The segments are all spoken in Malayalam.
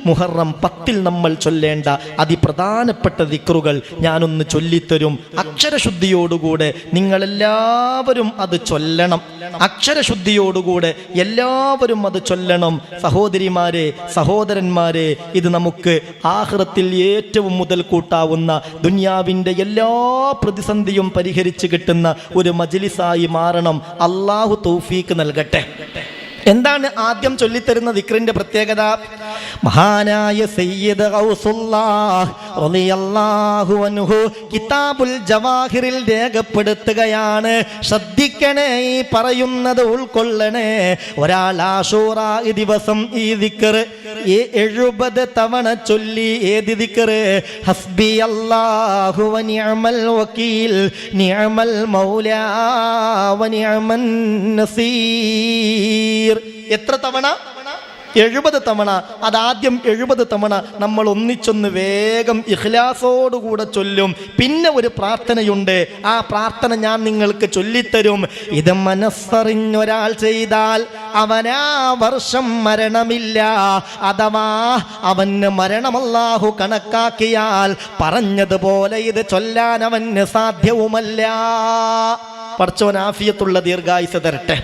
മുഹറം 10 നമ്മൾ ചൊല്ലേണ്ട അതിപ്രധാനപ്പെട്ട ദിക്റുകൾ ഞാനൊന്ന് ചൊല്ലിത്തരും. അക്ഷരശുദ്ധിയോടുകൂടെ നിങ്ങളെല്ലാവരും അത് ചൊല്ലണം. അക്ഷരശുദ്ധിയോടുകൂടെ എല്ലാവരും അത് ചൊല്ലണം. സഹോദരിമാരെ, സഹോദരന്മാരെ, ഇത് നമുക്ക് ആഖിറത്തിൽ ഏറ്റവും മുതൽ കൂട്ടാവുന്ന ദുനിയാവിൻ്റെ എല്ലാ പ്രതിസന്ധിയും പരിഹരിച്ച് കിട്ടുന്ന ഒരു മജ്ലിസായി മാറണം. അല്ലാഹു തൗഫീക്ക് നൽകട്ടെ. എന്താണ് ആദ്യം ചൊല്ലിത്തരുന്ന ദിക്റിന്റെ പ്രത്യേകത? മഹാനായ സയ്യിദ് ഗൗസുല്ലാഹ് റളിയല്ലാഹു അൻഹു കിതാബുൽ ജവാഹിറിൽ രേഖപ്പെടുത്തുകയാണ്. ശ്രദ്ധിക്കണേ, ഈ പറയുന്നത് ഉൾക്കൊള്ളണേ. ഒരാൾ ആശൂറ ദിവസം ഈ ദിക്ർ 70 തവണ ചൊല്ലി. ഏത് ദിക്ർ? ഹസ്ബി അല്ലാഹു വ നിഅമൽ വകീൽ, നിഅമൽ മൗലാ വ നിഅമൻ നസീർ. എത്ര തവണ? 70 തവണ. അതാദ്യം 70 തവണ നമ്മൾ ഒന്നിച്ചൊന്ന് വേഗം ഇഖ്ലാസോടുകൂടെ ചൊല്ലും. പിന്നെ ഒരു പ്രാർത്ഥനയുണ്ട്. ആ പ്രാർത്ഥന ഞാൻ നിങ്ങൾക്ക് ചൊല്ലിത്തരും. ഇത് മനസ്സറിഞ്ഞൊരാൾ ചെയ്താൽ അവനാ വർഷം മരണമില്ല. അഥവാ അവന് മരണം അല്ലാഹു കണക്കാക്കിയാൽ പറഞ്ഞതുപോലെ ഇത് ചൊല്ലാൻ അവന് സാധ്യവുമല്ല. പടച്ചോൻ ആഫിയത്തുള്ള ദീർഘായുസ്സ് തരട്ടെ.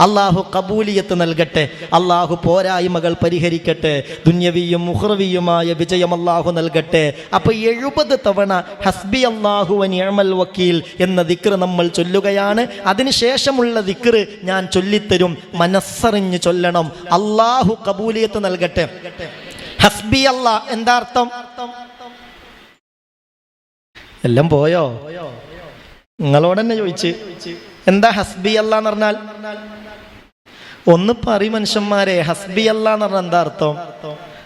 അള്ളാഹു കബൂലിയത്ത് നൽകട്ടെ. അള്ളാഹു പോരായ്മകൾ പരിഹരിക്കട്ടെ. ദുന്യവിയും മുഖ്റവിയുമായ വിജയം അള്ളാഹു നൽകട്ടെ. അപ്പോൾ 70 തവണ ഹസ്ബി അല്ലാഹു വ നിഅമൽ വക്കീൽ എന്ന ദിക്ർ നമ്മൾ ചൊല്ലുകയാണ്. അതിനുശേഷമുള്ള ദിക്ർ ഞാൻ ചൊല്ലിത്തരും. മനസ്സറിഞ്ഞ് ചൊല്ലണം. അള്ളാഹു കബൂലിയത്ത് നൽകട്ടെ. ഹസ്ബി അല്ലാ എന്താ അർത്ഥം? എല്ലാം പോയോ? നിങ്ങളോട് തന്നെ ചോദിച്ച് എന്താ ഹസ്ബി അല്ലാ എന്ന് പറഞ്ഞാൽ? ഒന്ന് പറയും മനുഷ്യന്മാരെ, ഹസ്ബി അല്ലാ എന്ന് പറഞ്ഞാൽ എന്താ അർത്ഥം?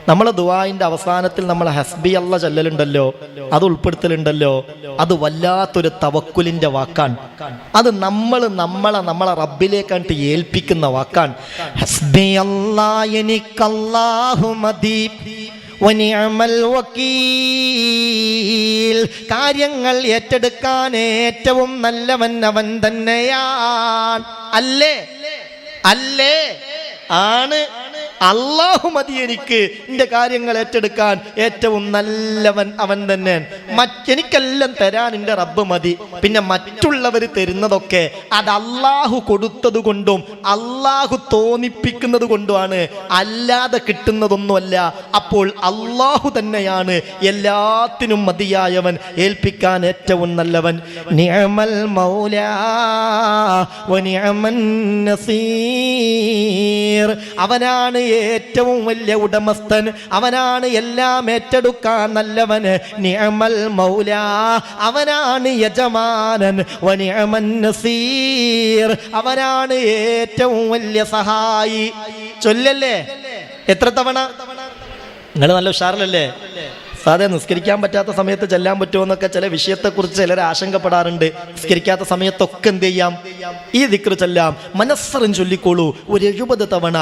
നമ്മളെ ദുആഇന്റെ അവസാനത്തിൽ നമ്മൾ ഹസ്ബി അല്ലാ ചൊല്ലലുണ്ടല്ലോ, അത് ഉൾപ്പെടുത്തലുണ്ടല്ലോ. അത് വല്ലാത്തൊരു തവക്കുലിന്റെ വാക്കാണ്. അത് നമ്മളെ റബ്ബിലേക്കായിട്ട് ഏൽപ്പിക്കുന്ന വാക്കാണ്. ഹസ്ബി അല്ലാ, എനിക്കല്ലാഹു മതി, വനിഅമൽ വകീൽ, കാര്യങ്ങൾ ഏറ്റെടുക്കാൻ ഏറ്റവും നല്ലവൻ അവൻ തന്നെയാണ്. അല്ലേ? അല്ലേ? ആണ്. അല്ലാഹു മതി എനിക്ക്, എൻ്റെ കാര്യങ്ങൾ ഏറ്റെടുക്കാൻ ഏറ്റവും നല്ലവൻ അവൻ തന്നെ. എനിക്കെല്ലാം തരാൻ എൻ്റെ റബ്ബ് മതി. പിന്നെ മറ്റുള്ളവർ തരുന്നതൊക്കെ അത് അല്ലാഹു കൊടുത്തത് കൊണ്ടും അല്ലാഹു തോന്നിപ്പിക്കുന്നത് കൊണ്ടുമാണ്, അല്ലാതെ കിട്ടുന്നതൊന്നുമല്ല. അപ്പോൾ അല്ലാഹു തന്നെയാണ് എല്ലാത്തിനും മതിയായവൻ, ഏൽപ്പിക്കാൻ ഏറ്റവും നല്ലവൻ. നിഅമൽ മൗലാ വ നിഅമൻ നസീർ, അവനാണ് ഏറ്റവും വലിയ ഉടമസ്ഥൻ, അവനാണ് എല്ലാം ഏറ്റെടുക്കാൻ നല്ലവൻ. നിഅമൽ മൗലാ, അവനാണ് യജമാനൻ. വ നിഅമൻ നസീർ, അവനാണ് ഏറ്റവും വലിയ സഹായി. ചൊല്ലല്ലേ? എത്ര തവണ? നിങ്ങൾ നല്ല ഉഷാറിലല്ലേ? സാധേ നിസ്കരിക്കാൻ പറ്റാത്ത സമയത്ത് ചെല്ലാൻ പറ്റുമോ എന്നൊക്കെ ചില വിഷയത്തെക്കുറിച്ച് ചിലർ ആശങ്കപ്പെടാറുണ്ട്. നിസ്കരിക്കാത്ത സമയത്തൊക്കെ എന്ത് ചെയ്യാം? ഈ ദിക്ർ ചെല്ലാം. മനസ്സറിഞ്ഞ് ചൊല്ലിക്കോളൂ ഒരു 70 തവണ.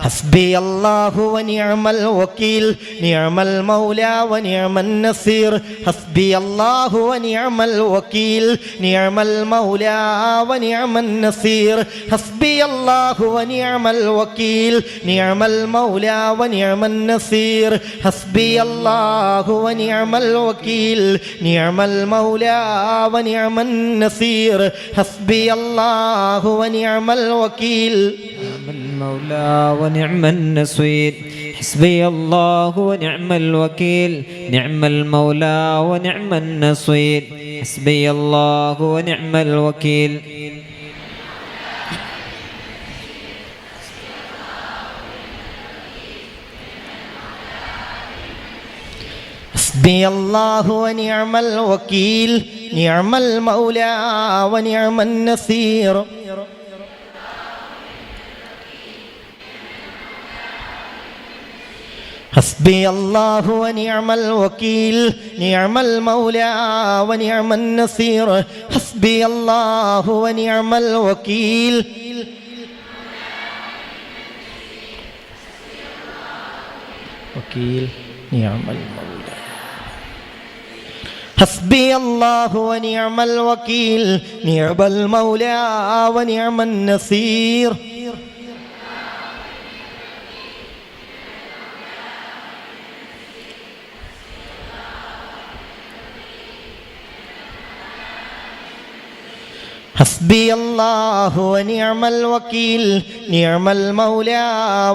ഹസ്ബി അല്ലാഹു വ നിഅമൽ വകീൽ, നിഅമൽ മൗലാ വ നിഅമൻ നസീർ. ഹസ്ബി അല്ലാഹു വ നിഅമൽ വകീൽ, നിഅമൽ മൗലാ വ നിഅമൻ നസീർ. ഹസ്ബി അല്ലാഹു വ നിഅമൽ വകീൽ, നിഅമൽ മൗലാ വ നിഅമൻ നസീർ. ഹസ്ബി അല്ലാഹു ونعم الوكيل نعم المولى ونعم النصير. حسبي الله ونعم الوكيل نعم المولى ونعم النصير. حسبي الله ونعم الوكيل نعم المولى ونعم النصير. حسبي الله ونعم الوكيل. حسبي الله ونعم الوكيل نعم المولى ونعم النصير. حسبي الله ونعم الوكيل نعم المولى ونعم النصير. حسبي الله ونعم الوكيل. وكيل نعم المولى. حسبي الله ونعم الوكيل نعم المولى ونعم النصير. حسبي الله ونعم الوكيل نعم المولى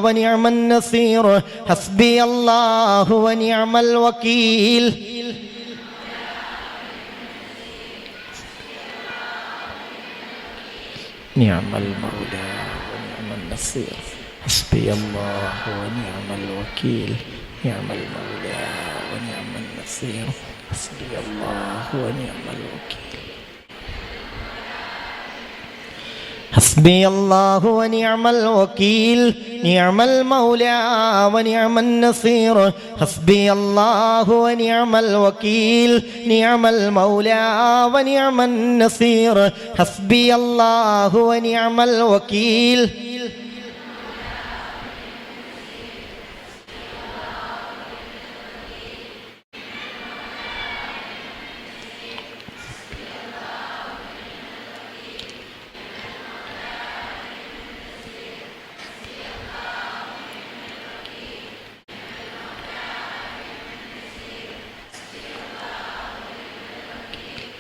ونعم النصير حسبي الله ونعم الوكيل نعم المولى ونعم النصير حسبي الله ونعم الوكيل نعم المولى ونعم النصير حسبي الله ونعم الوكيل حسبي الله ونعم الوكيل نعم المولى ونعم النصير حسبي الله ونعم الوكيل نعم المولى ونعم النصير حسبي الله ونعم الوكيل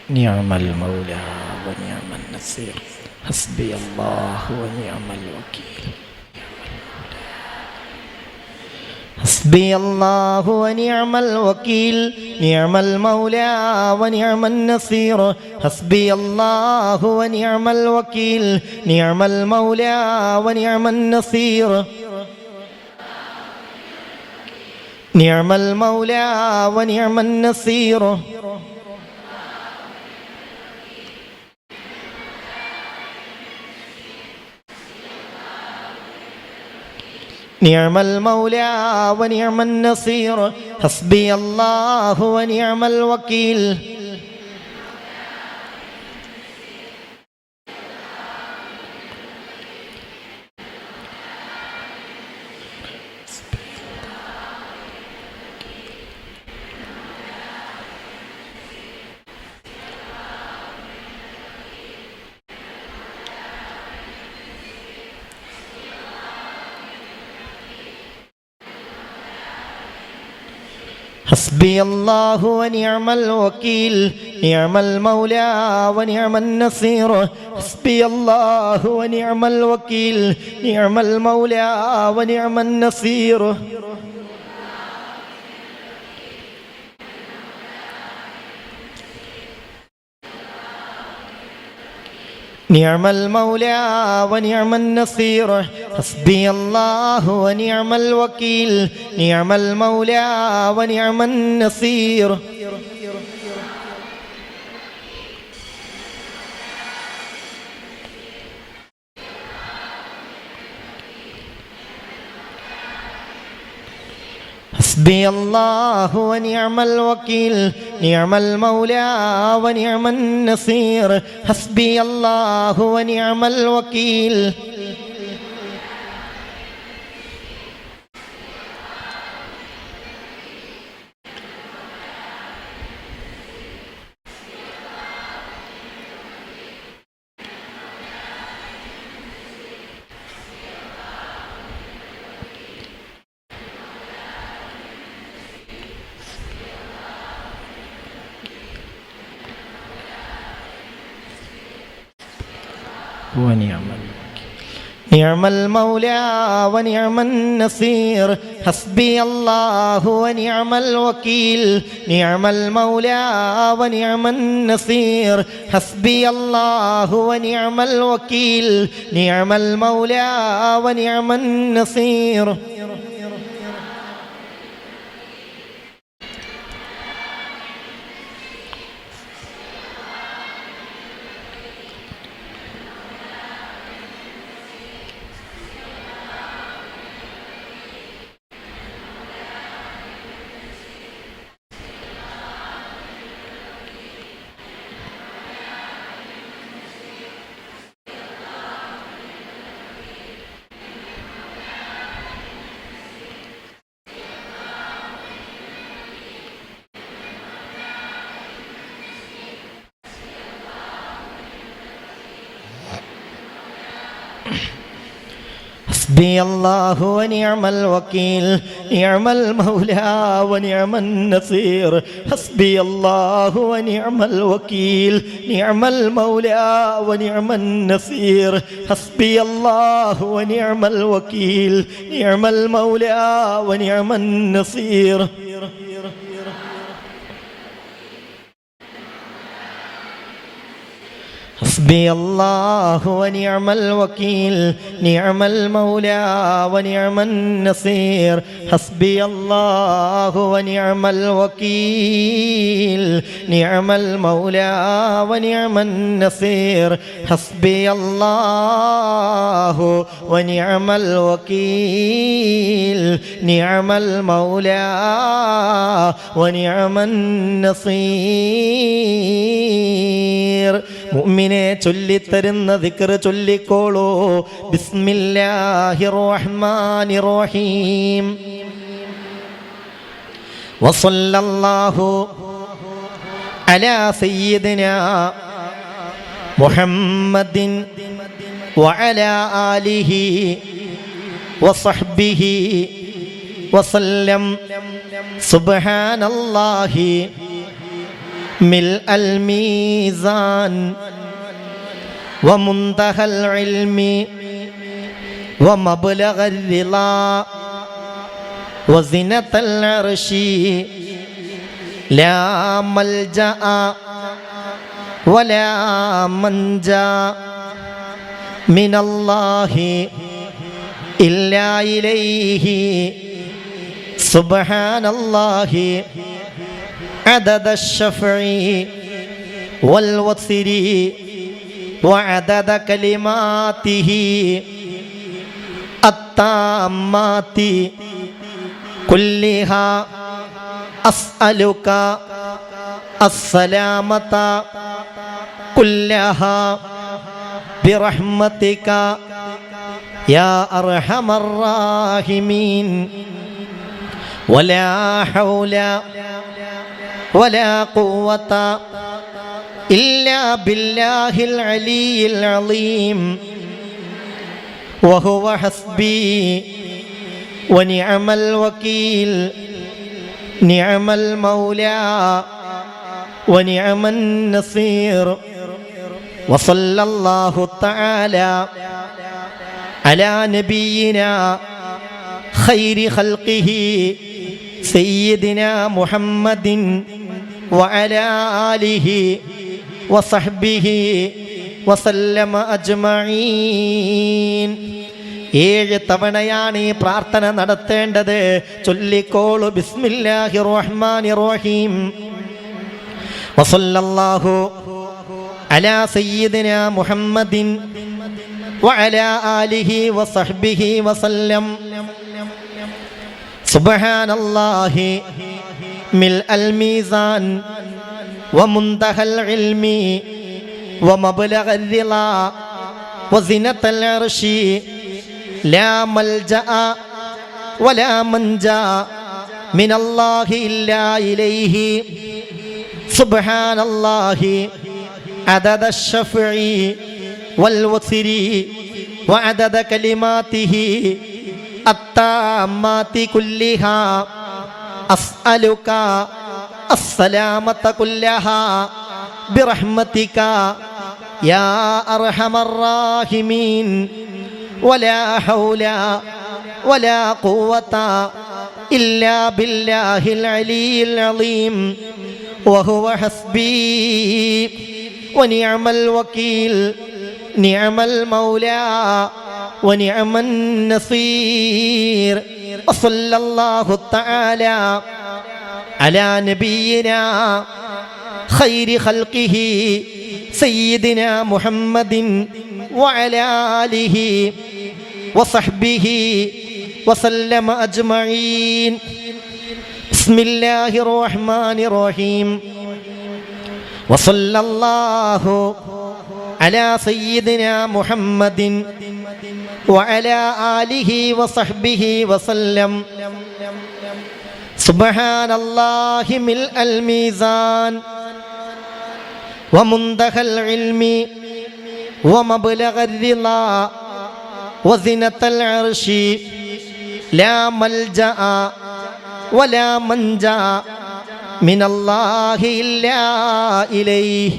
نعم المولى ونعم النصير حسبي الله ونعم الوكيل حسبي الله ونعم الوكيل نعم المولى ونعم النصير حسبي الله ونعم الوكيل نعم المولى ونعم النصير نعم المولى ونعم النصير نعم المولى ونعم النصير حسبي الله ونعم الوكيل حسبي الله ونعم الوكيل نعم المولى ونعم النصير حسبي الله ونعم الوكيل نعم المولى ونعم النصير نعم المولى ونعم النصير حسبي الله ونعم الوكيل نعم المولى ونعم النصير حسبي الله ونعم الوكيل نعم المولى ونعم النصير حسبي الله ونعم الوكيل ونعم نعم المولى ونعم النصير حسبي الله ونعم الوكيل نعم المولى ونعم النصير حسبي الله ونعم الوكيل نعم المولى ونعم النصير حسبي الله ونعم الوكيل نعم المولى ونعم النصير حسبي الله ونعم الوكيل نعم المولى ونعم النصير حسبي الله ونعم الوكيل نعم المولى ونعم النصير حسبي الله ونعم الوكيل نعم المولى ونعم النصير حسبي الله ونعم الوكيل نعم المولى ونعم النصير حسبي الله ونعم الوكيل نعم المولى ونعم النصير മുഅ്മിനെ ചൊല്ലിത്തരുന്ന ദിക്ർ ചൊല്ലിക്കോളൂ. ബിസ്മില്ലാഹിർ റഹ്മാനിർ റഹീം. വസല്ലല്ലാഹു അലാ സയ്യിദിനാ മുഹമ്മദിൻ വഅലാ ആലിഹി വസഹ്ബിഹി വസല്ലം. സുബ്ഹാനല്ലാഹി ملء الميزان ومنتهى العلم ومبلغ الرضا وزنة العرش لا ملجأ ولا منجا من الله إلا إليه سبحان الله عدد الشفع والوتر وعدد كلماته التامات كلها أسألك السلامة كلها برحمتك يا أرحم الراحمين ولا حول ولا قوة إلا بالله العلي العظيم وهو حسبي ونعم الوكيل نعم المولى ونعم النصير وصلى الله تعالى على نبينا خير خلقه سيدنا محمد وعلى آله وصحبه وسلم أجمعين. 7 തവണയാണ് ഈ പ്രാർത്ഥന നടത്തേണ്ടത്. ചൊല്ലിക്കോളൂ. ബിസ്മില്ലാഹിർ റഹ്മാനിർ റഹീം. വസല്ലല്ലാഹു അലാ സയ്യിദിനാ മുഹമ്മദിൻ വഅലാ ആലിഹി വസഹ്ബിഹി വസല്ലം. സുബ്ഹാനല്ലാഹി മിൽഅൽ മീസാൻ വമുൻതഹൽ ഇൽമി വമബ്ലഗൽ റിളാ വസിനത്തൽ അർശി ലാ മൽജഅ വലാ മൻജാ മിനല്ലാഹി ഇല്ലാ ഇലൈഹി സുബ്ഹാനല്ലാഹി അദദശ് ശഫഇ വൽ വത്രി വഅദദ കലിമാതിഹി التامات كلها أسألك السلامة كلها برحمتك يا أرحم الراحمين ولا حول ولا قوة إلا بالله العلي العظيم وهو حسبي ونعم الوكيل نعم المولى ونعم النصير وصلى الله تعالى على نبينا خير خلقه سيدنا محمد وعلى آله وصحبه وسلم أجمعين. بسم الله الرحمن الرحيم. وصلى الله على سيدنا محمد وعلى آله وصحبه وسلم. سبحان الله ملء الميزان ومنتهى العلم ومبلغ الرضا وزنة العرش لا ملجأ ولا منجا من الله إلا إليه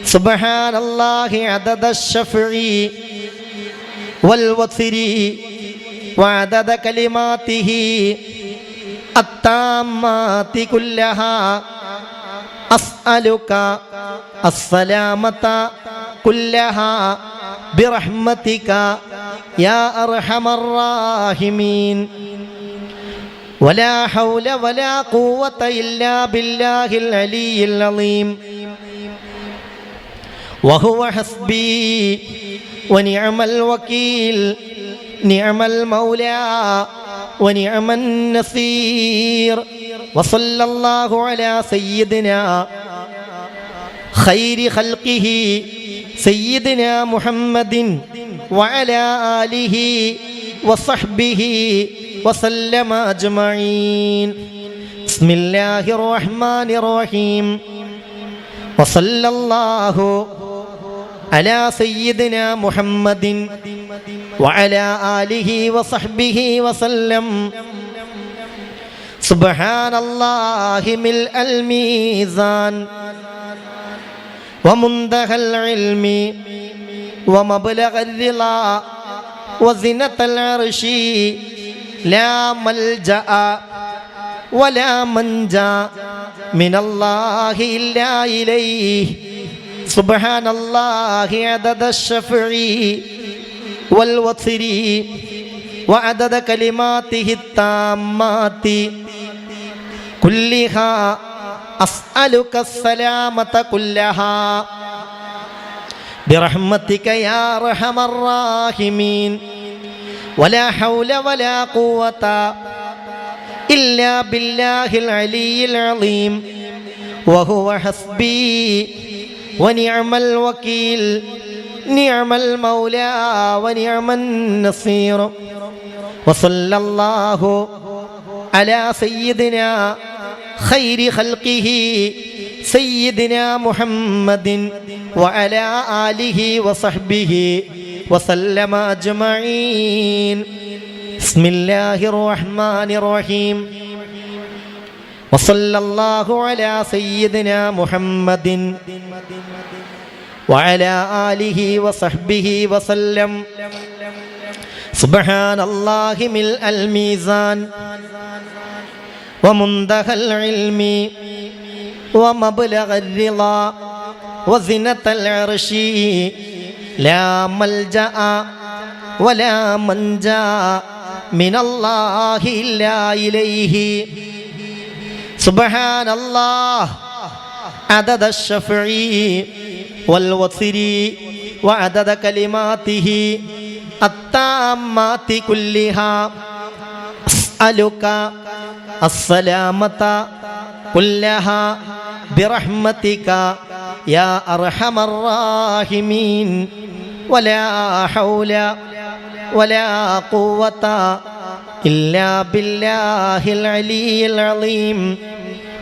سبحان الله عدد الشفع والوتر وعدد كلماته التامات كلها أسألك السلامة كلها برحمتك يا أرحم الراحمين ولا حول ولا قوة إلا بالله العلي العظيم وهو حسبي ونعم الوكيل نعم المولى ونعم النصير وصلى الله على سيدنا خير خلقه سيدنا محمد وعلى آله وصحبه وسلم أجمعين بسم الله الرحمن الرحيم وصلى الله على سيدنا محمد وعلى آله وصحبه وسلم سبحان الله ملء الميزان ومنتهى العلم ومبلغ الرضا وزنة العرش لا ملجأ ولا منجا من الله إلا إليه سبحان الله عدد الشفع والوتر وعدد كلماته التامات كلها أسألك السلامة كلها برحمتك يا أرحم الراحمين ولا حول ولا قوة إلا بالله العلي العظيم وهو حسبي ونعم الوكيل نعم المولى ونعم النصير وصلى الله على سيدنا خير خلقه سيدنا محمد وعلى آله وصحبه وسلم أجمعين بسم الله الرحمن الرحيم وصلى الله على سيدنا محمد وعلى آله وصحبه وسلم سبحان الله ملء الميزان ومنتهى العلم ومبلغ الرضا وزنة العرش لا ملجأ ولا منجا من الله إلا إليه سبحان الله عدد الشفع والوتر وعدد كلماته التامات كلها أسألك السلامة كلها برحمتك يا أرحم الراحمين ولا حول ولا قوة إلا بالله العلي العظيم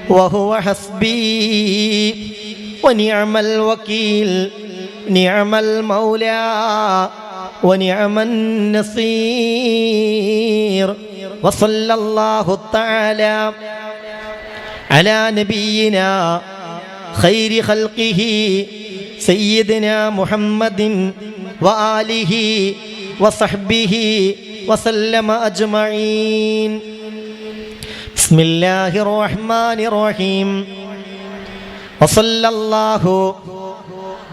وهو حسبي ونعم الوكيل نعم المولى ونعم النصير وصلى الله تعالى على نبينا خير خلقه سيدنا محمد وآله وصحبه وسلم أجمعين بسم الله الرحمن الرحيم وصلى الله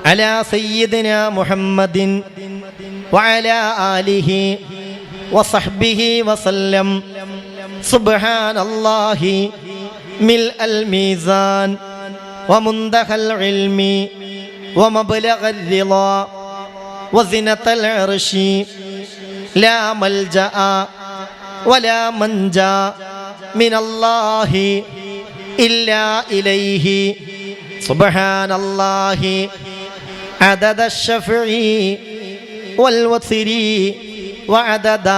على سيدنا محمد وعلى آله وصحبه وسلم سبحان الله ملء الميزان ومنتهى العلم ومبلغ الرضا وزنة العرش لا ملجأ ولا منجا من الله إلا إليه سبحان الله عدد الشفع والوتر وعدد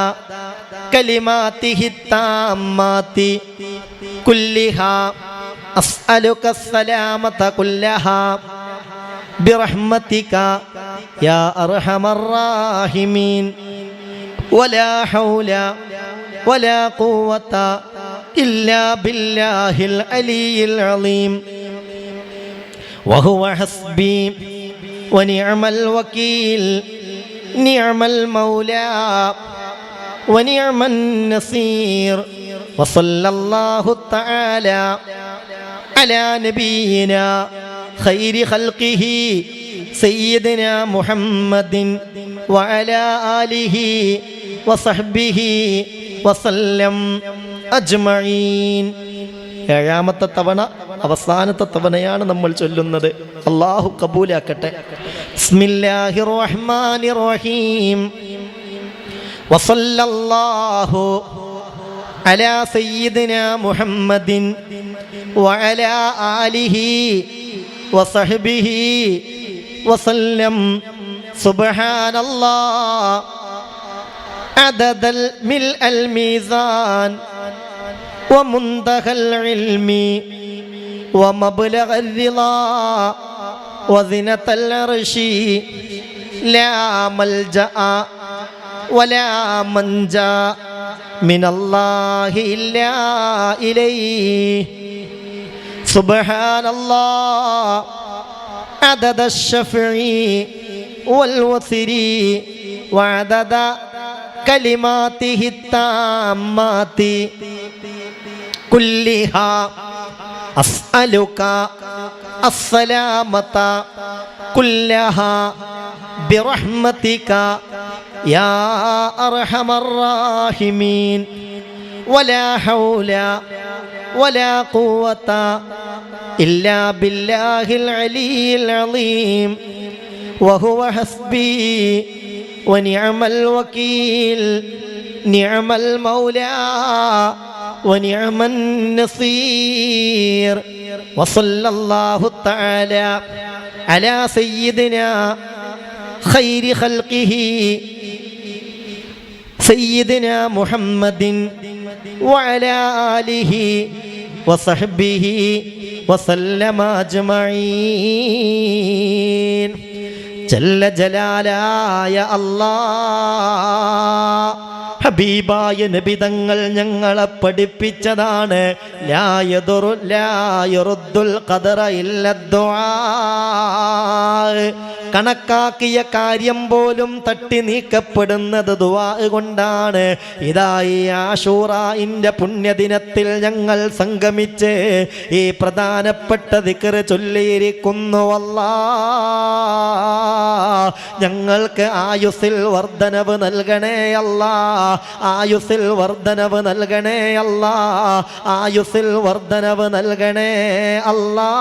كلماته التامات كلها أسألك السلامة كلها برحمتك يا أرحم الراحمين വലാ ഹൗല വലാ ഖുവത ഇല്ലാ ബില്ലാഹിൽ അലിയിൽ അലീം വഹുവ ഹസ്ബി വനിഅമൽ വകീൽ നിഅമൽ മൗലാ വനിഅമൻ നസീർ വസല്ലല്ലാഹു തആല അലാ നബിയിനാ ഖൈരി ഖൽഖിഹി സയ്യിദിനാ മുഹമ്മദിൻ വഅലാ ആലിഹി വസഹ്ബിഹി വസല്ലം അജ്മഈൻ. ഏഴാമത്തെ തവണ, അവസാനത്തെ തവണയാണ് നമ്മൾ ചൊല്ലുന്നത്. അല്ലാഹു കബൂലാക്കട്ടെ. ബിസ്മില്ലാഹിർ റഹ്മാനിർ റഹീം. വസല്ലല്ലാഹു അലാ സയ്യിദിനാ മുഹമ്മദിൻ വഅലാ ആലിഹി വസഹ്ബിഹി വസല്ലം. സുബ്ഹാനല്ലാഹ് അദദൽ മിൽഅൽ മീസാൻ വമുന്തഹൽ ഇൽമി വമബ്ലഗർ റിളാ വസിനതൽ അർശി ലാ മൽജഅ വലാ മൻജാ മിനല്ലാഹി ഇല്ലാ ഇലൈഹി. സുബ്ഹാനല്ലാഹ് അദദശ് ശഫഈ വൽ വസിരി വഅദദ കലിമാതിഹി താമ്മാതി കുല്ലിഹാ അസ്അലുക അസ്സലാമത കുല്ലഹാ ബിറഹ്മതിക യാ അർഹമർ റാഹിമീൻ. വലാ ഹൗല വലാ ഖുവത ഇല്ലാ ബില്ലാഹിൽ അലിയിൽ അലീം വഹുവ ഹസ്ബി വനിഅമൽ വകീൽ നിഅമൽ മൗലാ വനിഅമൻ നസീർ. വസല്ലല്ലാഹു തആല അലാ സയ്യിദിനാ ഖൈരി ഖൽഖിഹി സയ്യിദിനാ മുഹമ്മദിൻ വഅലാ ആലിഹി വസഹ്ബിഹി വസല്ലമ അജ്മഈൻ. ജല്ല ജലാലായ അല്ലാഹ് ഹബീബായ നബി തങ്ങൾ ഞങ്ങളെ പഠിപ്പിച്ചതാണ്. ലാ യറുദ്ദുൽ ഖദറ ഇല്ല ദുആ. കണക്കാക്കിയ കാര്യം പോലും തട്ടി നീക്കപ്പെടുന്നത് ദുആ കൊണ്ടാണ്. ഇതായി ആശൂറാഇന്റെ പുണ്യദിനത്തിൽ ഞങ്ങൾ സംഗമിച്ച് ഈ പ്രധാനപ്പെട്ട ദിക്ർ ചൊല്ലിയിരിക്കുന്നു. അല്ലാഹ് ഞങ്ങൾക്ക് ആയുസ്സിൽ വർദ്ധനവ് നൽകണേ അല്ലാഹ്. ആയുസ്സിൽ വർദ്ധനവ് നൽകണേ അല്ലാഹ്. ആയുസ്സിൽ വർദ്ധനവ് നൽകണേ അല്ലാഹ്.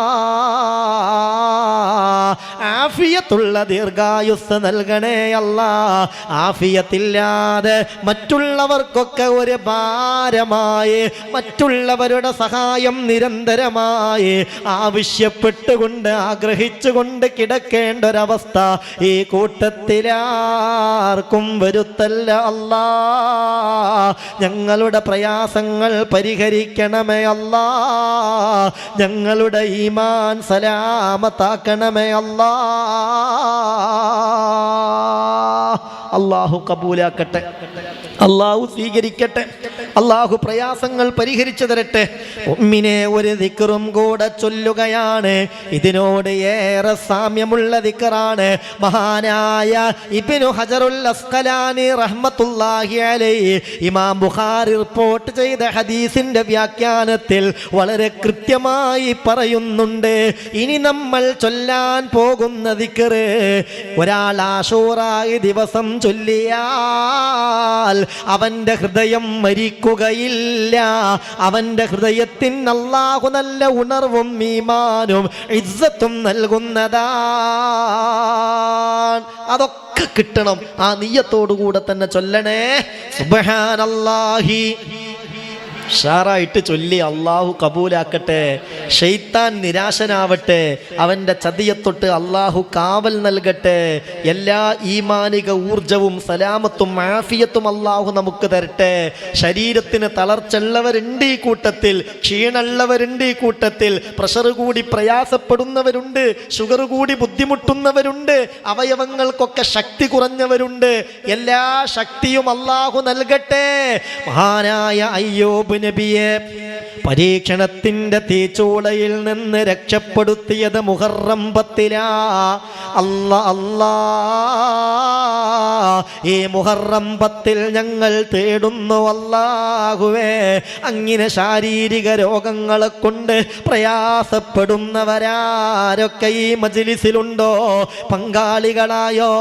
ആഫിയത്തുള്ള ദീർഘായുസ് നൽകണേ അല്ലാഹ്. ആഫിയത്തില്ലാതെ മറ്റുള്ളവർക്കൊക്കെ ഒരു ഭാരമായി, മറ്റുള്ളവരുടെ സഹായം നിരന്തരമായി ആവശ്യപ്പെട്ടുകൊണ്ട് ആഗ്രഹിച്ചുകൊണ്ട് കിടക്കേണ്ട ഒരവസ്ഥ ഈ കൂട്ടത്തിലാർക്കും വരുത്തല്ല അല്ലാഹ്. ഞങ്ങളുടെ പ്രയാസങ്ങൾ പരിഹരിക്കണമേ അല്ലാഹ്. ഞങ്ങളുടെ ഈമാൻ സലാമത്താക്കണമേ അല്ലാഹ്. അല്ലാഹു കബൂലാക്കട്ടെ, അല്ലാഹു സ്വീകരിക്കട്ടെ, അല്ലാഹു പ്രയാസങ്ങൾ പരിഹരിച്ചു തരട്ടെ. മുഅ്മിനെ ഒരു ദിക്റും കൂടെ ചൊല്ലുകയാണ്. ഇതിനോട് ഏറെ സാമ്യമുള്ള ദിക്റാണ്. മഹാനായ ഇബ്നു ഹജറുൽ അസ്ഖലാനി റഹ്മത്തുള്ളാഹി അലൈഹി ഇമാം ബുഖാരി റിപ്പോർട്ട് ചെയ്ത ഹദീസിന്റെ വ്യാഖ്യാനത്തിൽ വളരെ കൃത്യമായി പറയുന്നുണ്ട്. ഇനി നമ്മൾ ചൊല്ലാൻ പോകുന്ന ദിക്ർ ഒരാൾ ആശൂറാ ദിവസം ചൊല്ലിയാൽ അവന്റെ ഹൃദയം മരിക്കുകയില്ല. അവന്റെ ഹൃദയത്തിന് അല്ലാഹു നല്ല ഉണർവും ഈമാനും ഇസ്സത്തും നൽകുന്നതാണ്. അതൊക്കെ കിട്ടണം. ആ നിയ്യത്തോടു കൂടെ തന്നെ ചൊല്ലണേ. സുബ്ഹാനല്ലാഹി ഷാറായിട്ട് ചൊല്ലി. അള്ളാഹു കബൂലാക്കട്ടെ. ഷെയ്ത്താൻ നിരാശനാവട്ടെ. അവൻ്റെ ചതിയത്തൊട്ട് അള്ളാഹു കാവൽ നൽകട്ടെ. എല്ലാ ഈമാനിക ഊർജവും സലാമത്തും ആഫിയത്തും അള്ളാഹു നമുക്ക് തരട്ടെ. ശരീരത്തിന് തളർച്ചുള്ളവരുണ്ട് ഈ കൂട്ടത്തിൽ, ക്ഷീണമുള്ളവരുണ്ട് ഈ കൂട്ടത്തിൽ, പ്രഷർ കൂടി പ്രയാസപ്പെടുന്നവരുണ്ട്, ഷുഗർ കൂടി ബുദ്ധിമുട്ടുന്നവരുണ്ട്, അവയവങ്ങൾക്കൊക്കെ ശക്തി കുറഞ്ഞവരുണ്ട്. എല്ലാ ശക്തിയും അള്ളാഹു നൽകട്ടെ. മഹാനായ അയ്യൂബ് നബിയെ പരീക്ഷണത്തിന്റെ തീച്ചൂളയിൽ നിന്ന് രക്ഷപ്പെടുത്തിയത് മുഹറം 10 അല്ലാ. ഈ മുഹറം 10 ഞങ്ങൾ തേടുന്നു അല്ലാഹുവേ. അങ്ങനെ ശാരീരിക രോഗങ്ങളെ കൊണ്ട് പ്രയാസപ്പെടുന്നവരാരൊക്കെ ഈ മജ്ലിസിലുണ്ടോ, പങ്കാളികളായോ?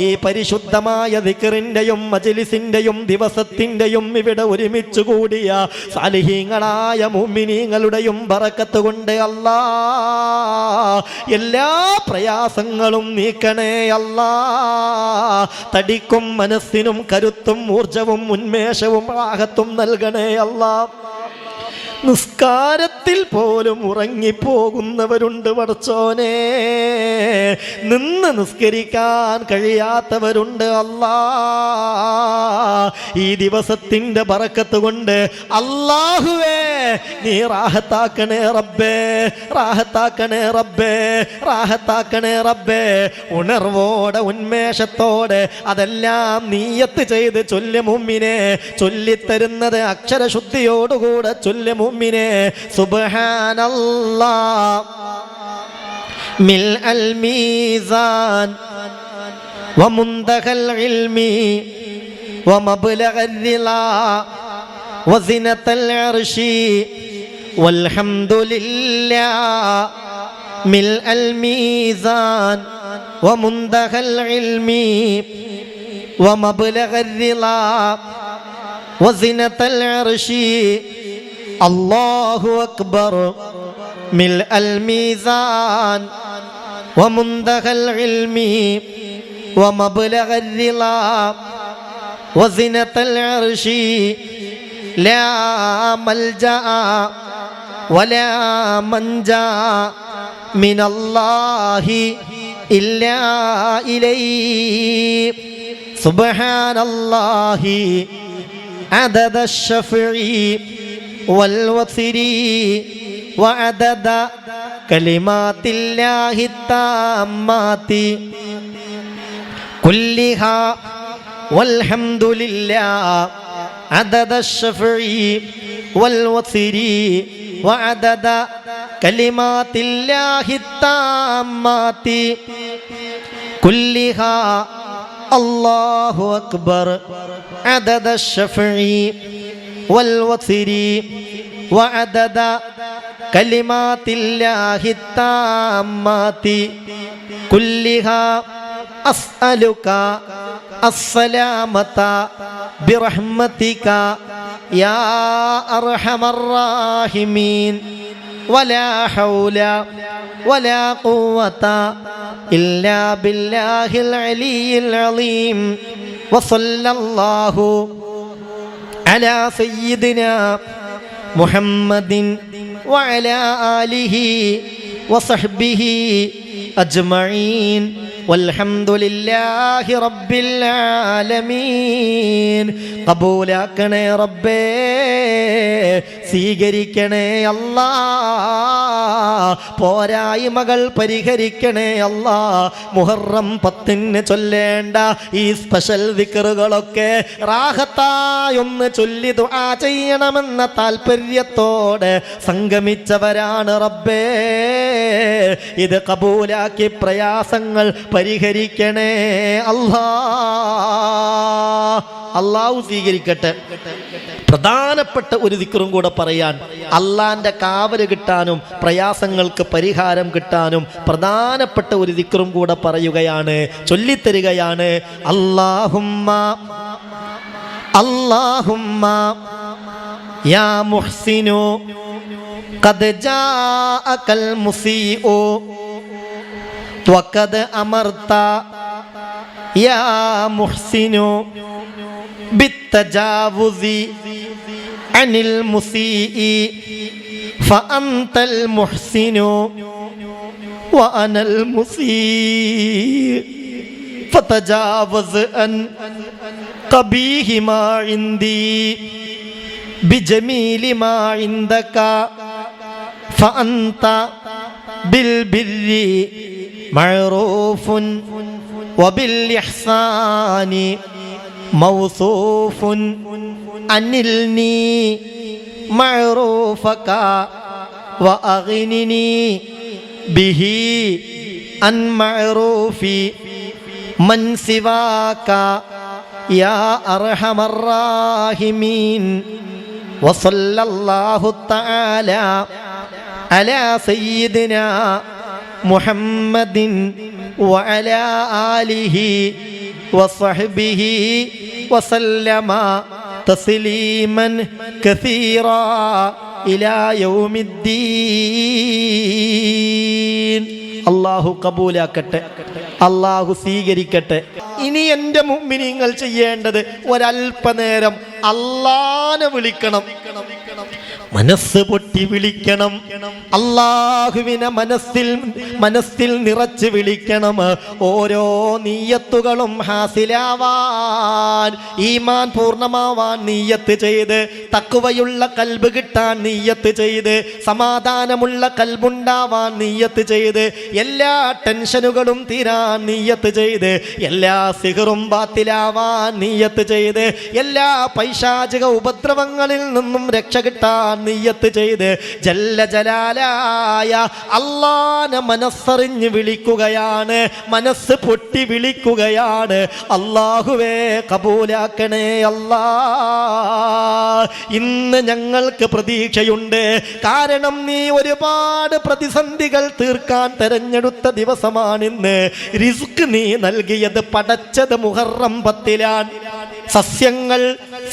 ഈ പരിശുദ്ധമായ ദിക്റിന്റെയും മജ്ലിസിന്റെയും ദിവസത്തിന്റെയും ഇവിടെ ഒരുമിച്ച് കൂടിയ സാലിഹീങ്ങളായ മുഅ്മിനീങ്ങളുടെയും ബറക്കത്ത് കൊണ്ട് അല്ലാ എല്ലാ പ്രയാസങ്ങളും നീക്കണേ അല്ലാ. തടിക്കും മനസ്സിനും കരുത്തും ഊർജവും ഉന്മേഷവും റാഹത്തും നൽകണേ അല്ലാ. നിസ്കാരത്തിൽ പോലും ഉറങ്ങിപ്പോകുന്നവരുണ്ട് പടച്ചോനെ. നിന്ന് നിസ്കരിക്കാൻ കഴിയാത്തവരുണ്ട് അല്ലാ. ഈ ദിവസത്തിന്റെ ബറക്കത്ത് കൊണ്ട് അല്ലാഹുവേ നീ റാഹത്താക്കണേ റബ്ബേ, റാഹത്താക്കണേ റബ്ബേ, റാഹത്താക്കണേ റബ്ബേ. ഉണർവോടെ ഉന്മേഷത്തോടെ അതെല്ലാം നീയത്ത് ചെയ്ത് ചൊല്ല് മുഅ്മിനേ. ചൊല്ലിത്തരുന്നത് അക്ഷരശുദ്ധിയോടുകൂടെ ചൊല്ല് മുഅ്മിനേ. സുബ്ഹാനല്ലാഹ് മിൽഅൽ മീസാൻ വമുന്തഖൽ ഇൽമി വമബ്ലഗൽ റിളാ വസിനത്തൽ അർശി വൽഹംദുലില്ലാഹ് മിൽഅൽ മീസാൻ വമുന്തഖൽ ഇൽമി വമബ്ലഗൽ റിളാ വസിനത്തൽ അർശി അല്ലാഹു അക്ബർ മിൽഅൽ മീസാൻ വമുന്തഖൽ ഇൽമി വമബ്ലഗൽ റിളാ വസിനത്തൽ അർശി ലാ മൽജഅ വലാ മൻജാ മിനല്ലാഹി ഇല്ലാ ഇലൈഹി. സുബ്ഹാനല്ലാഹി അദദ അശ്ശഫഈ വൽവത്രി വഅദദ കലിമാത്തില്ലാഹി താമ്മാതി കുല്ലിഹാ വൽഹംദുലില്ലാഹ് അദദ അശ്ശഫഈ വൽവത്രി വഅദദ കലിമാത്തില്ലാഹി താമ്മാതി കുല്ലിഹാ അല്ലാഹു അക്ബർ അദദ അശ്ശഫഈ വൽവത്രി വഅദദ കലിമാത്തില്ലാഹി താമ്മാതി കുല്ലിഹാ അസ്അലുക അസ്സലാമത ബിറഹ്മതിക യാ അർഹമർ റാഹിമീൻ വലാ ഹൗല വലാ ഖുവത ഇല്ലാ ബില്ലാഹിൽ അലിയിൽ അലീം. വസല്ലല്ലാഹു അലാ സയ്യിദിനാ മുഹമ്മദിൻ വഅലാ ആലിഹി വസഹ്ബിഹി അജ്മഈൻ വൽഹംദുലില്ലാഹി റബ്ബിൽ ആലമീൻ. ഖബൂലാക്കണേ റബ്ബേ, സ്വീകരിക്കണേ അല്ലാ. പോരായ്മകൾ പരിഹരിക്കണേ അല്ലാ. മുഹറം 10 ചൊല്ലേണ്ട ഈ സ്പെഷ്യൽ ദിക്റുകളൊക്കെ റാഹത്തായൊന്ന് ചൊല്ലി ദുആ ചെയ്യണമെന്ന താല്പര്യത്തോടെ സംഗമിച്ചവരാണ് റബ്ബേ. ഇത് കബൂലാക്കി പ്രയാസങ്ങൾ പരിഹരിക്കണേ അല്ലാ. അല്ലാഹു സ്വീകരിക്കട്ടെ. പ്രധാനപ്പെട്ട ഒരു ദിക്റും കൂടെ പറയാൻ, അള്ളാന്റെ കാവല് കിട്ടാനും പ്രയാസങ്ങൾക്ക് പരിഹാരം കിട്ടാനും പ്രധാനപ്പെട്ട ഒരു ദിക്റും കൂടെ പറയുകയാണ്, ചൊല്ലിത്തരികയാണ്. അല്ലാഹുമ്മ അല്ലാഹുമ്മ യാ മുഹ്സിനു ഖദ് ജാഅകൽ മുസീഉ വഖദ് അമർത യാ മുഹ്സിനു ബിത്തജാവുസി അനിൽ മുസീഇ ഫഅൻതൽ മുഹ്സിനു വഅനൽ മുസീഇ ഫതജാവസ് അൻ ഖബീഹി മാ ഇൻദി ബിജമീലി മാ ഇൻദക ഫഅൻത ബിൽബിർരി മഅറൂഫുൻ വബിൽ ഇഹ്സാനി മൗസൂഫുൻ അനിൽനി മഅറൂഫക വഅഗ്നിനി ബിഹി അൻ മഅറൂഫി മൻ സിവാക യാ അർഹമർ റാഹിമീൻ വസല്ലല്ലാഹു തആല അലാ സയ്യിദിനാ മുഹമ്മദിൻ വഅലാ ആലിഹി വസഹ്ബിഹി വസല്ലമ തസ്ലീമൻ കസീറാ ഇലാ യൗമിദ്ദീൻ. അല്ലാഹു കബൂലാക്കട്ടെ, അല്ലാഹു സ്വീകരിക്കട്ടെ. ഇനി എൻ്റെ മുഅ്മിനീങ്ങൾ ചെയ്യേണ്ടത് ഒരല്പനേരം അല്ലാഹനെ വിളിക്കണം, മനസ്സ് പൊട്ടി വിളിക്കണം, അല്ലാഹുവിനെ മനസ്സിൽ നിറച്ച് വിളിക്കണം. ഓരോ നീയത്തുകളും ഹാസിലാവാൻ, ഈമാൻ പൂർണ്ണമാവാൻ നീയത്ത് ചെയ്ത്, തഖ്വയുള്ള കൽബ് കിട്ടാൻ നീയത്ത് ചെയ്ത്, സമാധാനമുള്ള കൽബുണ്ടാവാൻ നീയത്ത് ചെയ്ത്, എല്ലാ ടെൻഷനുകളും തീരാൻ നീയത്ത് ചെയ്ത്, എല്ലാ സിഹറും ബാത്തിലാവാൻ നീയത്ത് ചെയ്ത്, എല്ലാ പൈശാചിക ഉപദ്രവങ്ങളിൽ നിന്നും രക്ഷ കിട്ടാൻ നിയ്യത്ത് ചെയ്ത് ജല്ല ജലാലായ അല്ലാഹനെ മനസ്സറിഞ്ഞ് വിളിക്കുകയാണ്, മനസ്സ് പൊട്ടി വിളിക്കുകയാണ്. അല്ലാഹുവേ കബൂലാക്കണേ അല്ലാ. ഇന്ന് ഞങ്ങൾക്ക് പ്രതീക്ഷയുണ്ട്, കാരണം നീ ഒരുപാട് പ്രതിസന്ധികൾ തീർക്കാൻ തെരഞ്ഞെടുത്ത ദിവസമാണിന്ന്. റിസ്ക് നീ നൽകിയത് പടച്ചത് മുഹറം 10-ലാണ്.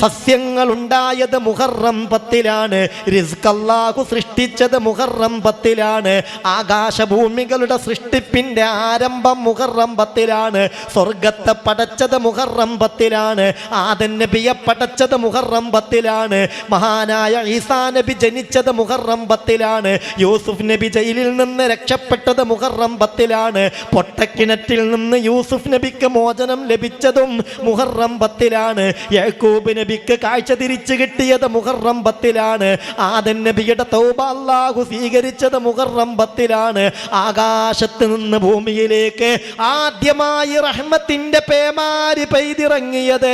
സസ്യങ്ങൾ ഉണ്ടായത് മുഹറം 10-ലാണ്. റിസ്ക് അല്ലാഹു സൃഷ്ടിച്ചത് മുഹറം 10-ലാണ്. ആകാശഭൂമികളുടെ സൃഷ്ടിപ്പിന്റെ ആരംഭം മുഹറം 10-ലാണ്. സ്വർഗത്തെ പടച്ചത് മുഹറം 10-ലാണ്. ആദം നബിയെ പടച്ചത് മുഹറം 10-ലാണ്. മഹാനായ ഈസാ നബി ജനിച്ചത് മുഹറം 10-ലാണ്. യൂസുഫ് നബി ജയിലിൽ നിന്ന് രക്ഷപ്പെട്ടത് മുഹറം 10-ലാണ്. പൊട്ടക്കിണറ്റിൽ നിന്ന് യൂസുഫ് നബിക്ക് മോചനം ലഭിച്ചതും മുഹറം 10-ലാണ്. യാക്കൂബ് നബിക്ക് കാഴ്ച തിരിച്ചു കിട്ടിയത് മുഹറം 10-ലാണ്. ആദം നബിയുടെ തൗബ അല്ലാഹു സ്വീകരിച്ചത് മുഹറം 10-ലാണ്. ആകാശത്ത് നിന്ന് ഭൂമിയിലേക്ക് ആദ്യമായി റഹ്മത്തിന്റെ പേമാരി പെയ്തിറങ്ങിയത്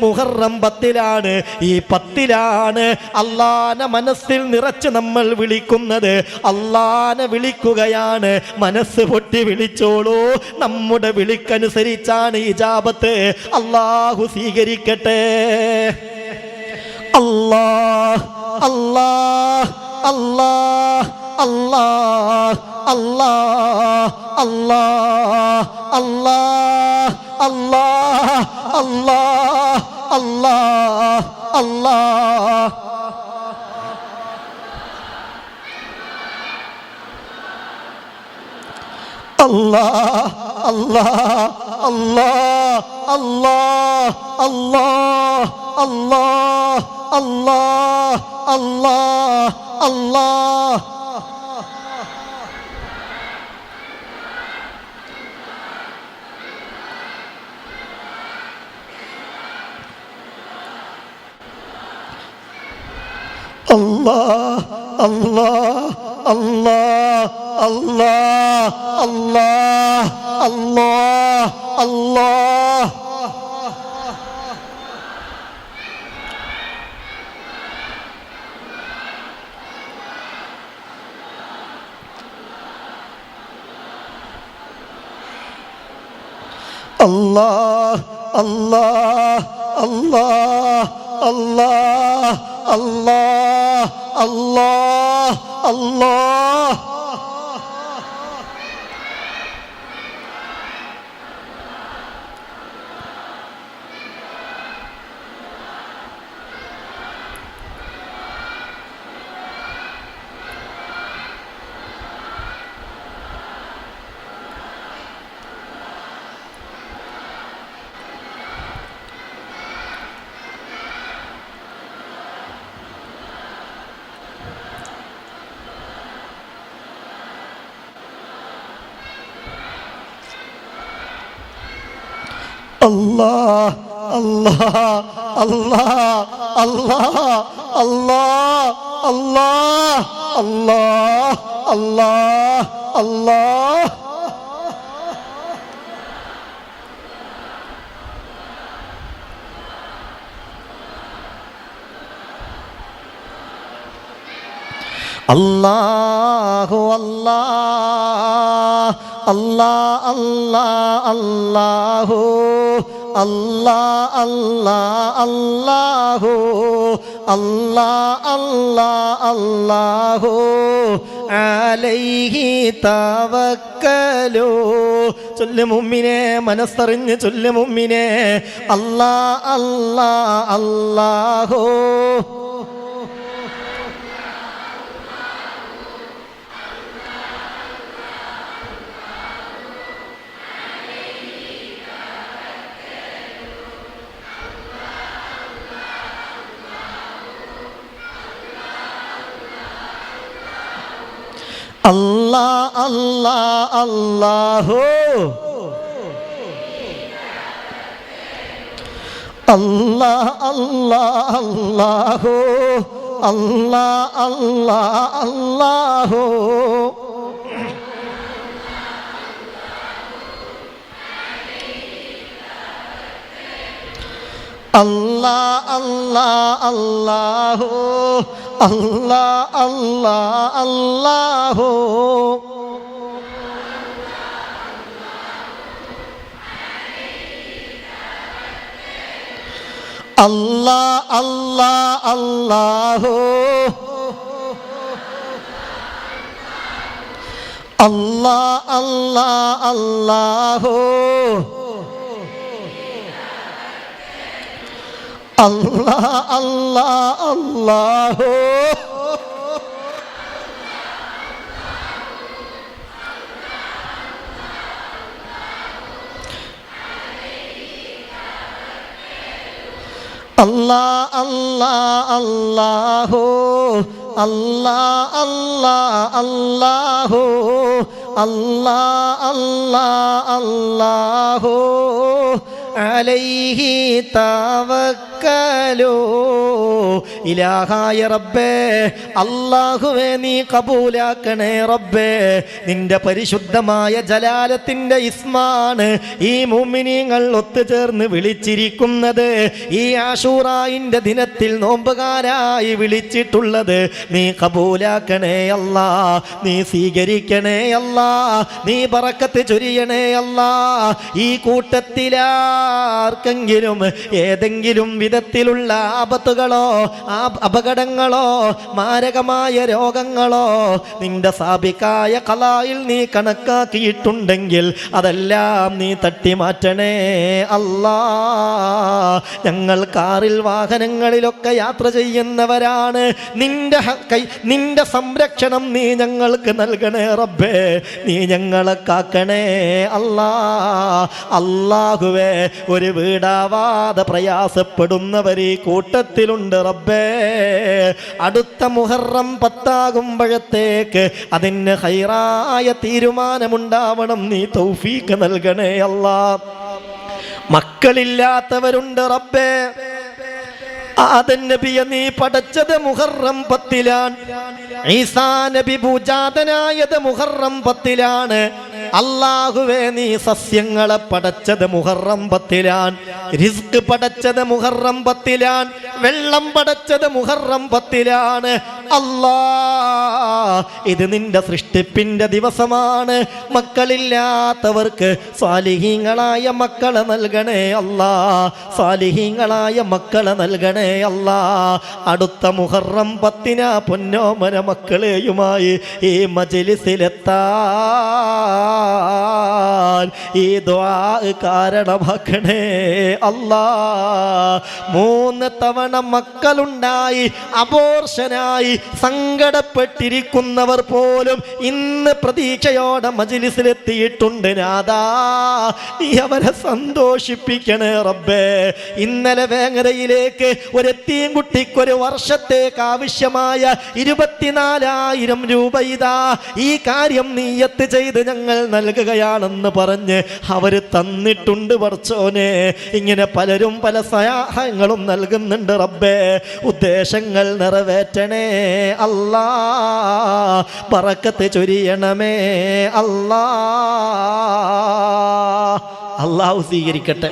മുഹറം 10-ലാണ്. ഈ 10-ലാണ് അല്ലാഹനെ മനസ്സിൽ നിറച്ച് നമ്മൾ വിളിക്കുന്നത്. അല്ലാഹനെ വിളിക്കുകയാണ്, മനസ്സ് പൊട്ടി വിളിച്ചോളൂ. നമ്മുടെ വിളിക്കനുസരിച്ചാണ് ഇജാബത്ത്. അല്ലാഹു സ്വീകരിക്കട്ടെ. അല്ലാഹ് അല്ലാഹ് അല്ലാഹ് അല്ലാഹ് അല്ലാഹ് അല്ലാഹ് അല്ലാഹ് അല്ലാഹ് അല്ലാഹ് അല്ലാഹ് അല്ലാഹ്. അല്ലാഹ് അല്ലാഹ് അല്ലാഹ് അല്ലാഹ് അല്ലാഹ് അല്ലാഹ് അല്ലാഹ് അല്ലാഹ് അല്ലാഹ്. അല്ലാഹ് അല്ലാഹ് അല്ലാഹ് അല്ലാഹ് അല്ലാഹ് അല്ലാഹ് അല്ലാഹ്. അല്ലാഹ് അല്ലാഹ് അല്ലാഹ് അല്ലാഹ് അല്ലാഹ് അല്ലാഹ് അല്ലാഹ്. അല്ലാഹ് അല്ലാഹ് അല്ലാഹ് അല്ലാഹ് അല്ലാഹ് അല്ലാഹ് അല്ലാഹ് അല്ലാഹ് അല്ലാഹ്. അല്ലാഹു അല്ലാഹ് അല്ലാഹ് അല്ലാഹ് അല്ലാഹു അല്ലാഹ് അല്ലാഹ് അല്ലാഹു അല്ലാഹ് അല്ലാഹ് അല്ലാഹു അലൈഹി തവക്കലു. ചൊല്ല് മുഅ്മിനേ, മനസ്സറിഞ്ഞ് ചൊല്ല് മുഅ്മിനേ. അല്ലാഹ് അല്ലാഹ് അല്ലാഹു അല്ലാഹ് അല്ലാഹ് അല്ലാഹു അല്ലാഹ് അല്ലാഹ് അല്ലാഹു അല്ലാഹ് അല്ലാഹ് അല്ലാഹു അല്ലാഹ് അല്ലാഹ് അല്ലാഹു അല്ലാഹ് അല്ലാഹ് അല്ലാഹു അല്ലാഹ് അല്ലാഹ് അല്ലാഹു അല്ലാഹ് അല്ലാഹ് അല്ലാഹു അല്ലാഹ് അല്ലാഹ് അല്ലാഹു അല്ലാഹ് അല്ലാഹ് അല്ലാഹു അല്ലാഹ് അല്ലാഹ് അല്ലാഹു അല്ലാഹ് അല്ലാഹ് അല്ലാഹു അലൈഹി തവക്കലു. ഇലാഹായ റബ്ബേ, അല്ലാഹുവേ നീ കബൂലാക്കണേ റബ്ബേ. നിന്റെ പരിശുദ്ധമായ ജലാലത്തിന്റെ ഇസ്മാണ് ഈ മുഅ്മിനീങ്ങൾ ഒത്തുചേർന്ന് വിളിച്ചിരിക്കുന്നത്. ഈ ആശൂറായിന്റെ ദിനത്തിൽ നോമ്പുകാരായി വിളിച്ചിട്ടുള്ളത് നീ കബൂലാക്കണേ അല്ലാ, നീ സ്വീകരിക്കണേ അല്ലാ, നീ ബറക്കത്ത് ചൊരിയണേ അല്ലാ. ഈ കൂട്ടത്തിലാർക്കെങ്കിലും ഏതെങ്കിലും വിധത്തിലുള്ള ആപത്തുകളോ അപകടങ്ങളോ മാരകമായ രോഗങ്ങളോ നിന്റെ സാബിക്കായ ഖലായിൽ നീ കണക്കാക്കിയിട്ടുണ്ടെങ്കിൽ അതെല്ലാം നീ തട്ടിമാറ്റണേ അല്ലാ. ഞങ്ങൾ കാറിൽ വാഹനങ്ങളിലൊക്കെ യാത്ര ചെയ്യുന്നവരാണ്. നിന്റെ സംരക്ഷണം നീ ഞങ്ങൾക്ക് നൽകണേ റബ്ബേ, നീ ഞങ്ങളെ കാക്കണേ അല്ലാ. അല്ലാഹുവേ, ഒരു വീടാവാതെ പ്രയാസപ്പെടുന്നവർ ഈ കൂട്ടത്തിലുണ്ട് റബ്ബേ. അടുത്ത മുഹറം 10 അതിന് ഖൈറായ തീരുമാനമുണ്ടാവണം, നീ തൗഫീഖ് നൽകണേ അല്ലാ. മക്കളില്ലാത്തവരുണ്ട് റബ്ബേ. ആദം നബിയെ നീ പടച്ചത് മുഹറം 10 ഈസാ നബി ഭൂജാതനായത് മുഹറം 10 അല്ലാഹുവേ, നീ സസ്യങ്ങളെ പടച്ചത് മുഹറം 10 റിസ്ക് പടച്ചത് മുഹറം 10 വെള്ളം പടച്ചത് മുഹറം 10 അല്ലാ. ഇത് നിന്റെ സൃഷ്ടിപ്പിന്റെ ദിവസമാണ്. മക്കളില്ലാത്തവർക്ക് സാലിഹീങ്ങളായ മക്കളെ നൽകണേ അല്ലാ, സാലിഹീങ്ങളായ മക്കളെ നൽകണേ അല്ലാ. അടുത്ത മുഹറം 10 പൊന്നോമന മക്കളെയുമായി ഈ മജ്‌ലിസിലെത്താൻ ഈ ദുആ കാരണമാക്കണേ അല്ലാ. 3 തവണ മക്കളുണ്ടായി അബോർഷനായി സങ്കടപ്പെട്ടിരിക്കുന്നവർ പോലും ഇന്ന് പ്രതീക്ഷയോടെ മജ്‌ലിസിലെത്തിയിട്ടുണ്ട്. നാദാ, നീ അവരെ സന്തോഷിപ്പിക്കണേ റബ്ബേ. ഇന്നലെ വേങ്ങരയിലേക്ക് ഒരു എത്തീം കുട്ടിക്ക് ഒരു വർഷത്തേക്ക് ആവശ്യമായ 24,000 രൂപ ഇതാ ഈ കാര്യം നിയ്യത്ത് ചെയ്ത് ഞങ്ങൾ നൽകുകയാണെന്ന് പറഞ്ഞു. പറഞ്ഞ് അവർ തന്നിട്ടുണ്ട് പടച്ചോനെ. ഇങ്ങനെ പലരും പല സഹായങ്ങളും നൽകുന്നുണ്ട് റബ്ബേ. ഉദ്ദേശങ്ങൾ നിറവേറ്റണേ അല്ലാ, ബറക്കത്ത് ചൊരിയണമേ അല്ലാ. അല്ലാഹു സ്വീകരിക്കട്ടെ.